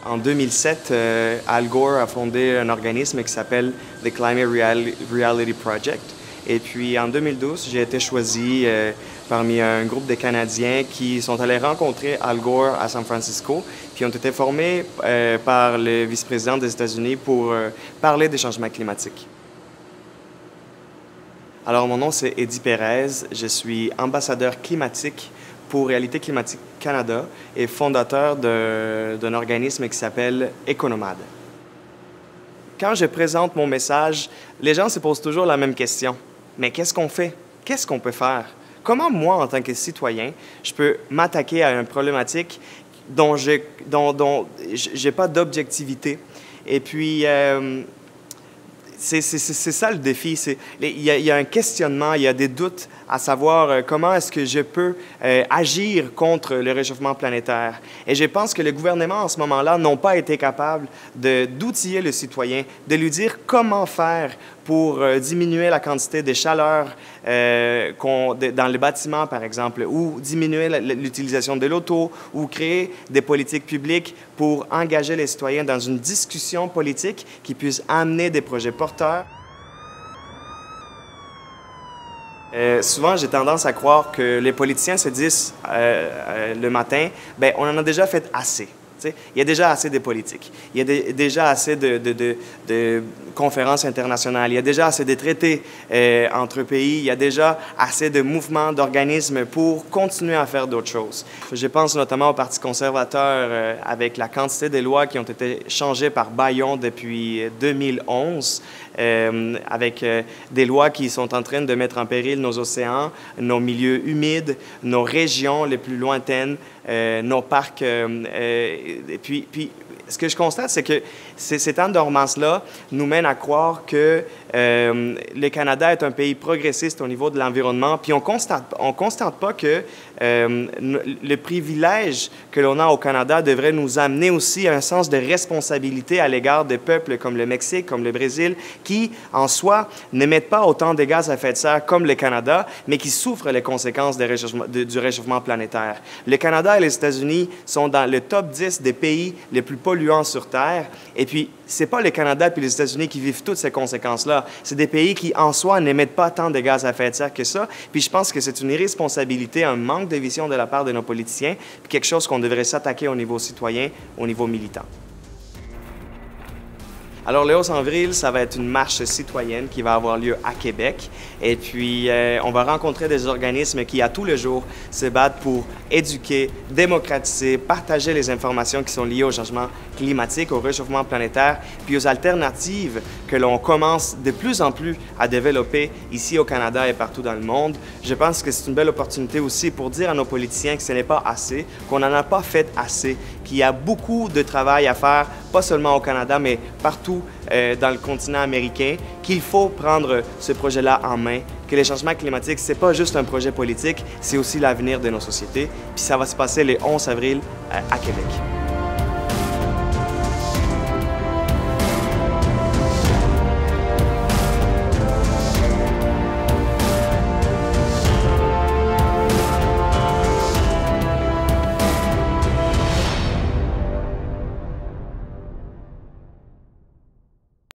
En 2007, Al Gore a fondé un organisme qui s'appelle The Climate Reality Project. Et puis en 2012, j'ai été choisi parmi un groupe de Canadiens qui sont allés rencontrer Al Gore à San Francisco, puis ont été formés par le vice-président des États-Unis pour parler des changements climatiques. Alors, mon nom, c'est Eddie Pérez. Je suis ambassadeur climatique pour Réalité climatique Canada et fondateur d'un organisme qui s'appelle Economad. Quand je présente mon message, les gens se posent toujours la même question. Mais qu'est-ce qu'on fait? Qu'est-ce qu'on peut faire? Comment moi, en tant que citoyen, je peux m'attaquer à une problématique dont j'ai pas d'objectivité? Et puis, c'est ça le défi. Il y a un questionnement, il y a des doutes à savoir comment est-ce que je peux agir contre le réchauffement planétaire. Et je pense que le gouvernement, en ce moment-là, n'ont pas été capables d'outiller le citoyen, de lui dire comment faire pour diminuer la quantité de chaleur dans les bâtiments, par exemple, ou diminuer l'utilisation de l'auto, ou créer des politiques publiques pour engager les citoyens dans une discussion politique qui puisse amener des projets porteurs. Souvent, j'ai tendance à croire que les politiciens se disent le matin, ben, on en a déjà fait assez. T'sais, il y a déjà assez de politiques, il y a déjà assez de conférences internationales, il y a déjà assez de traités entre pays, il y a déjà assez de mouvements, d'organismes pour continuer à faire d'autres choses. Je pense notamment au Parti conservateur avec la quantité de lois qui ont été changées par Bayon depuis 2011, avec des lois qui sont en train de mettre en péril nos océans, nos milieux humides, nos régions les plus lointaines, nos parcs. Et puis, ce que je constate, c'est que ces temps de dormance-là nous mènent à croire que le Canada est un pays progressiste au niveau de l'environnement, puis on constate pas que le privilège que l'on a au Canada devrait nous amener aussi à un sens de responsabilité à l'égard des peuples comme le Mexique, comme le Brésil, qui, en soi, n'émettent pas autant de gaz à effet de serre comme le Canada, mais qui souffrent les conséquences du réchauffement planétaire. Le Canada et les États-Unis sont dans le top 10 des pays les plus polluants sur Terre, et puis c'est pas le Canada puis les États-Unis qui vivent toutes ces conséquences-là. C'est des pays qui, en soi, n'émettent pas tant de gaz à effet de serre que ça. Puis je pense que c'est une irresponsabilité, un manque de vision de la part de nos politiciens, puis quelque chose qu'on devrait s'attaquer au niveau citoyen, au niveau militant. Alors, le 11 avril, ça va être une marche citoyenne qui va avoir lieu à Québec. Et puis, on va rencontrer des organismes qui, à tous les jours, se battent pour éduquer, démocratiser, partager les informations qui sont liées au changement climatique, au réchauffement planétaire, puis aux alternatives que l'on commence de plus en plus à développer ici au Canada et partout dans le monde. Je pense que c'est une belle opportunité aussi pour dire à nos politiciens que ce n'est pas assez, qu'on n'en a pas fait assez, qu'il y a beaucoup de travail à faire, pas seulement au Canada, mais partout dans le continent américain, qu'il faut prendre ce projet-là en main, que les changements climatiques, c'est pas juste un projet politique, c'est aussi l'avenir de nos sociétés. Puis ça va se passer le 11 avril à Québec.